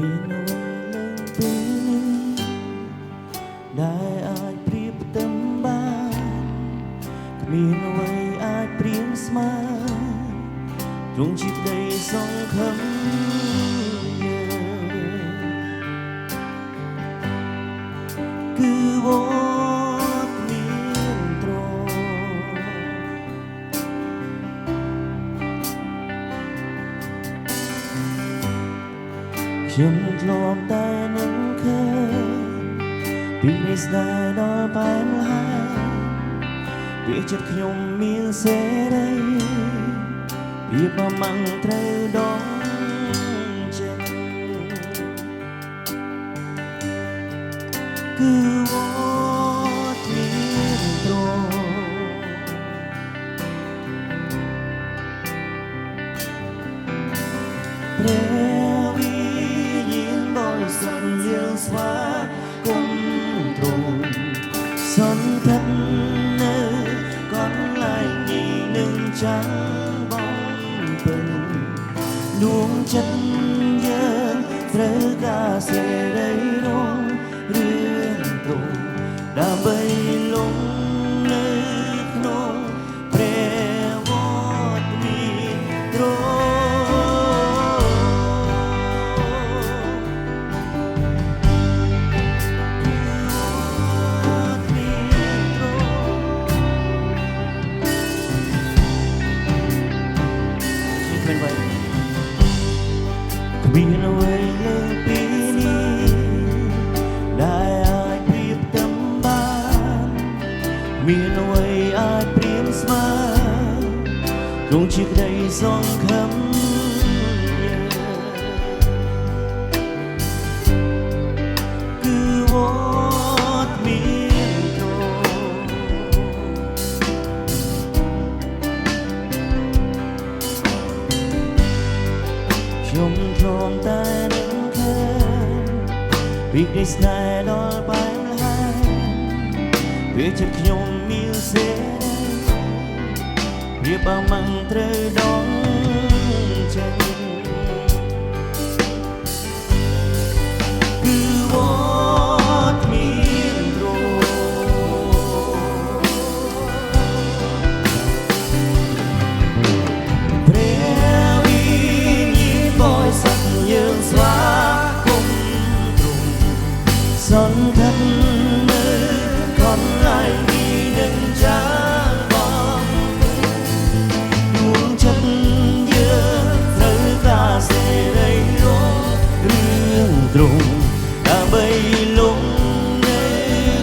មានអ្វីលើពេលនេះដែលអាចប្រៀបផ្ទឹមបានគ្មានអ្វីអាចព្រៀងស្មើទ្រង់ជាក្តីសង្ឃឹមគឺវត្តមានទ្រង់ខ្ញុំធ្លាប់តែនឹងឃើញពីនេះស្ដាយដល់បែបហើយពីចិត្តខ្ញុំមានសេរីពីប្រមាំងត្រូវដងចេញគឺវត្តមានទ្រង់ព្រះវិញ្ញាណបរិសុទ្ធយើងស្វាគមន៍ទ្រង់សន្តិដ្ឋនៅកន្លែងនេះនឹងចាំបងពេញដួងចិត្តយើងត្រូវការសេរីរងរឿងទ្រង់ដើម្បីលំនៅក្នុងព្រះវត្តមានទ្រមានអ្វីលើពីនេះដែលអាចប្រៀបផ្ទឹមបានមានអ្វីអាចព្រៀងស្មើទ្រង់ជាក្តីសង្ឃឹមគឺវត្តមានទ្រង់ខ្ញុំធ្លាប់តែនឹងឃើញពីក្តីស្នេហ៍ដល់បែបហើយវាចិត្តខ្ញុំមានសេរីវាប្រមាំងត្រូវដងចេញគឺវត្តមានទ្រង់ព្រះវិញ្ញាណបរិសុទ្ធយើងស្វាគមន៍ទ្រង់សន្តិដ្ឋនៅកន្លែងនេះនឹងចាំបងដួងចិត្តយើងត្រូវការសេរីរងរឿងទ្រង់ដើម្បីលំនៅ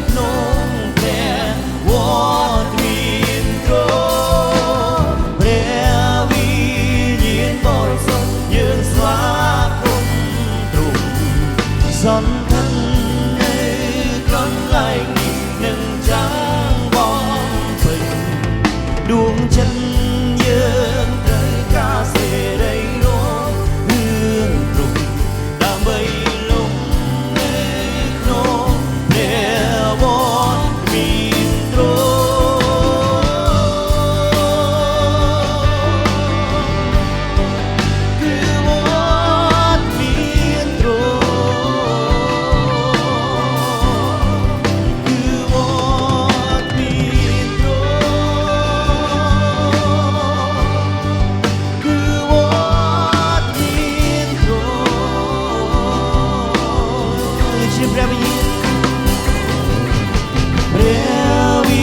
ក្នុងព្រះវត្តមានទ្រង់ព្រះវិញ្ញាណបរិសុទ្ធយើងស្វាគមន៍ទ្រង់សន្តិដ្ឋនៅកន្លែងនេះនឹងចាំបងពេញដួងចិត្តយើងត្រូវការសេរីរងរឿងទ្រង់ដើម្បីលំនៅក្នុងព្រះវត្តមានទ្រង់គឺវត្តមានទ្រង់គឺវត្តមានទ្រង់គឺវត្តមានទ្រង់គឺជាព្រះវិញ្ញាណព្រះវិ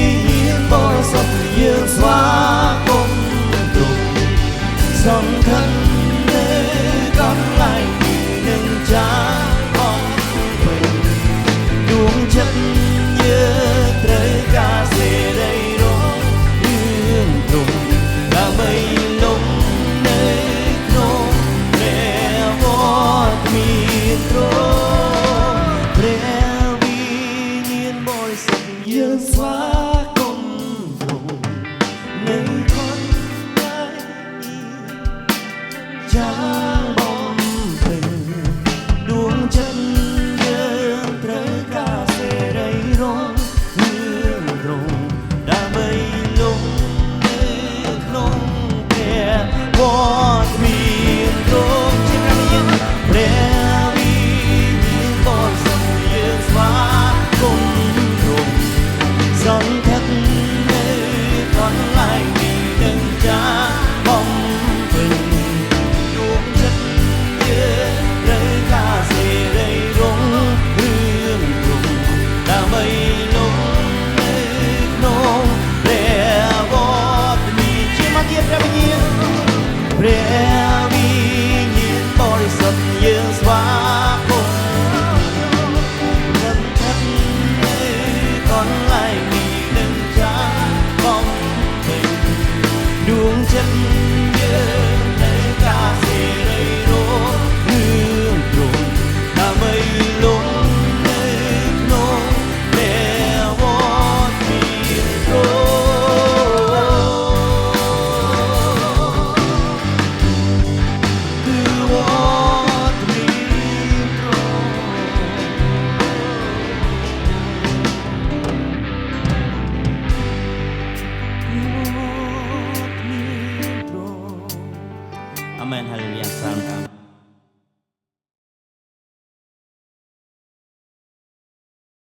ញ្ញាណបរិសុទ្ធយើងស្វាគមន៍ទ្រង់សង្ឃឹមនៅកន្លែងនេះនឹងចាំបងពេញដួងចិត្តយើងត្រូវការសេរីរងរឿងទ្រង់ដើម្បីលំនៅក្នុងព្រះវត្តមានទ្រង់ព្រះវិញ្ញាណបរិសុទ្ធយើងស្វាគមន៍ទ្រង់នៅកន្លែងនេះចាំបងពេញ Amen Haleluya. Salam.